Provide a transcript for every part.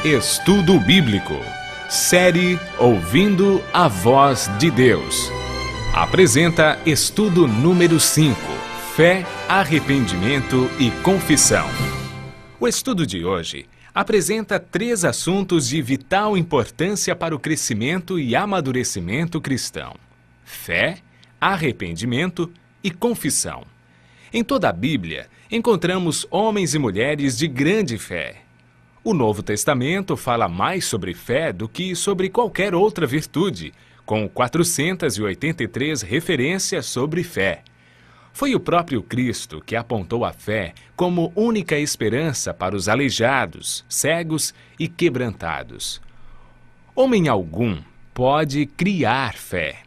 Estudo Bíblico. Série Ouvindo a Voz de Deus. Apresenta estudo número 5. Fé, arrependimento e confissão. O estudo de hoje apresenta 3 assuntos de vital importância para o crescimento e amadurecimento cristão: fé, arrependimento e confissão. Em toda a Bíblia, encontramos homens e mulheres de grande fé. O Novo Testamento fala mais sobre fé do que sobre qualquer outra virtude, com 483 referências sobre fé. Foi o próprio Cristo que apontou a fé como única esperança para os aleijados, cegos e quebrantados. Homem algum pode criar fé.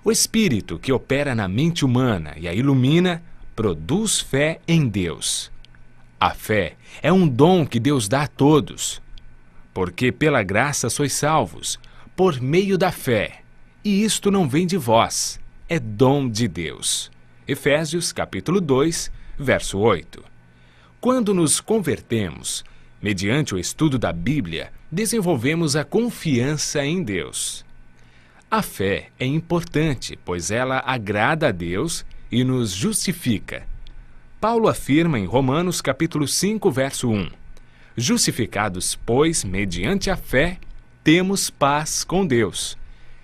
O Espírito que opera na mente humana e a ilumina produz fé em Deus. A fé é um dom que Deus dá a todos, porque pela graça sois salvos, por meio da fé, e isto não vem de vós, é dom de Deus. Efésios capítulo 2, verso 8. Quando nos convertemos, mediante o estudo da Bíblia, desenvolvemos a confiança em Deus. A fé é importante, pois ela agrada a Deus e nos justifica. Paulo afirma em Romanos capítulo 5, verso 1: Justificados, pois, mediante a fé, temos paz com Deus.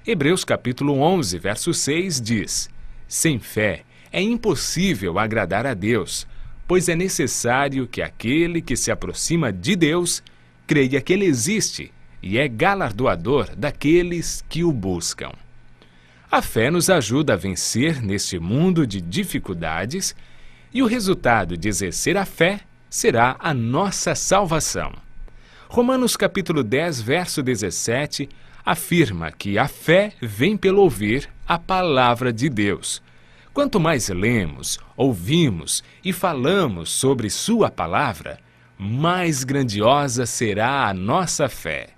Hebreus capítulo 11, verso 6 diz: Sem fé é impossível agradar a Deus, pois é necessário que aquele que se aproxima de Deus creia que Ele existe e é galardoador daqueles que o buscam. A fé nos ajuda a vencer neste mundo de dificuldades, e o resultado de exercer a fé será a nossa salvação. Romanos capítulo 10, verso 17, afirma que a fé vem pelo ouvir a palavra de Deus. Quanto mais lemos, ouvimos e falamos sobre sua palavra, mais grandiosa será a nossa fé.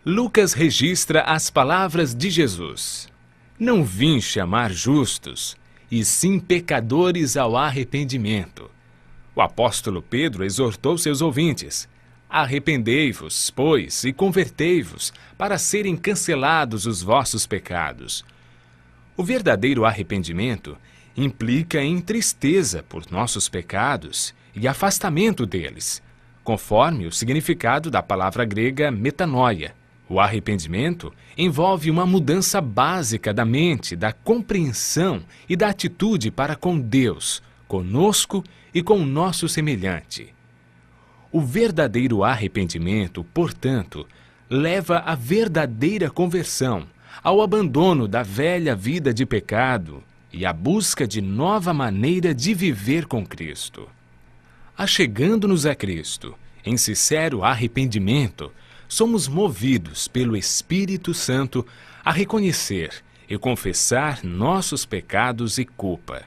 Lucas registra as palavras de Jesus: Não vim chamar justos, e sim pecadores ao arrependimento. O apóstolo Pedro exortou seus ouvintes: Arrependei-vos, pois, e convertei-vos, para serem cancelados os vossos pecados. O verdadeiro arrependimento implica em tristeza por nossos pecados e afastamento deles, conforme o significado da palavra grega metanoia. O arrependimento envolve uma mudança básica da mente, da compreensão e da atitude para com Deus, conosco e com o nosso semelhante. O verdadeiro arrependimento, portanto, leva à verdadeira conversão, ao abandono da velha vida de pecado e à busca de nova maneira de viver com Cristo. Achegando-nos a Cristo, em sincero arrependimento, somos movidos pelo Espírito Santo a reconhecer e confessar nossos pecados e culpa.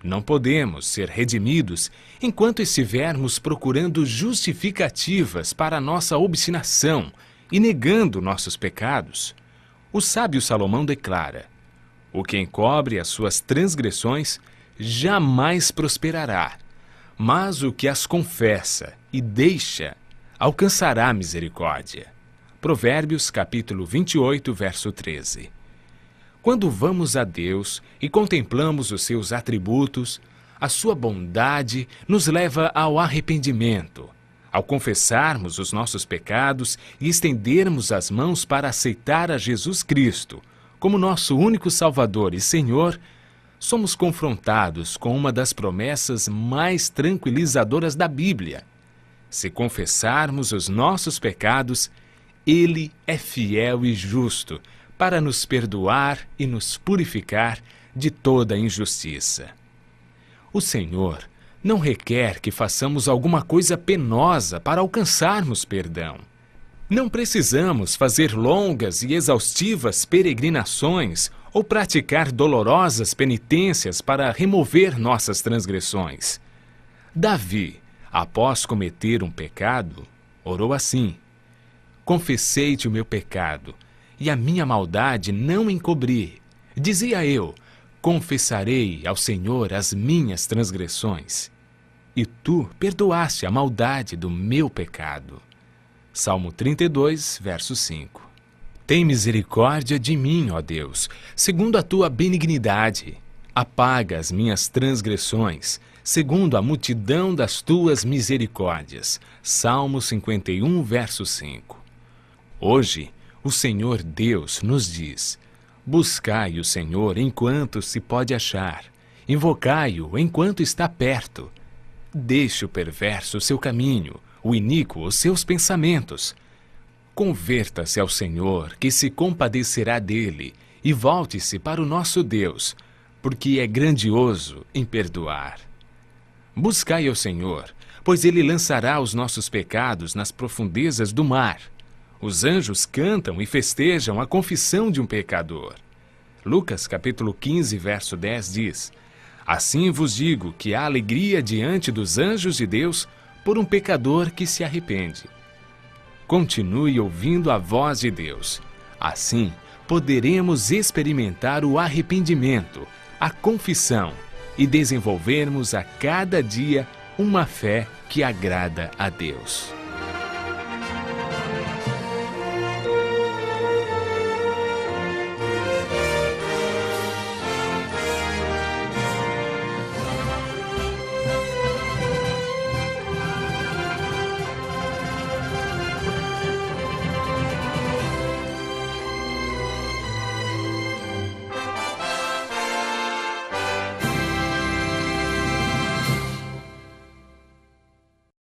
Não podemos ser redimidos enquanto estivermos procurando justificativas para a nossa obstinação e negando nossos pecados. O sábio Salomão declara: O que encobre as suas transgressões jamais prosperará, mas o que as confessa e deixa alcançará misericórdia. Provérbios capítulo 28, verso 13. Quando vamos a Deus e contemplamos os seus atributos, a sua bondade nos leva ao arrependimento. Ao confessarmos os nossos pecados e estendermos as mãos para aceitar a Jesus Cristo como nosso único Salvador e Senhor, somos confrontados com uma das promessas mais tranquilizadoras da Bíblia. Se confessarmos os nossos pecados, Ele é fiel e justo para nos perdoar e nos purificar de toda injustiça. O Senhor não requer que façamos alguma coisa penosa para alcançarmos perdão. Não precisamos fazer longas e exaustivas peregrinações ou praticar dolorosas penitências para remover nossas transgressões. Davi, após cometer um pecado, orou assim: Confessei-te o meu pecado, e a minha maldade não encobri. Dizia eu: Confessarei ao Senhor as minhas transgressões. E tu perdoaste a maldade do meu pecado. Salmo 32, verso 5. Tem misericórdia de mim, ó Deus, segundo a tua benignidade. Apaga as minhas transgressões, segundo a multidão das tuas misericórdias. Salmo 51, verso 5. Hoje, o Senhor Deus nos diz: buscai o Senhor enquanto se pode achar, invocai-o enquanto está perto. Deixe o perverso o seu caminho, o iníquo os seus pensamentos. Converta-se ao Senhor, que se compadecerá dele, e volte-se para o nosso Deus, porque é grandioso em perdoar. Buscai ao Senhor, pois ele lançará os nossos pecados nas profundezas do mar. Os anjos cantam e festejam a confissão de um pecador. Lucas capítulo 15, verso 10 diz: assim vos digo que há alegria diante dos anjos de Deus por um pecador que se arrepende. Continue ouvindo a voz de Deus. Assim, poderemos experimentar o arrependimento, a confissão e desenvolvermos a cada dia uma fé que agrada a Deus.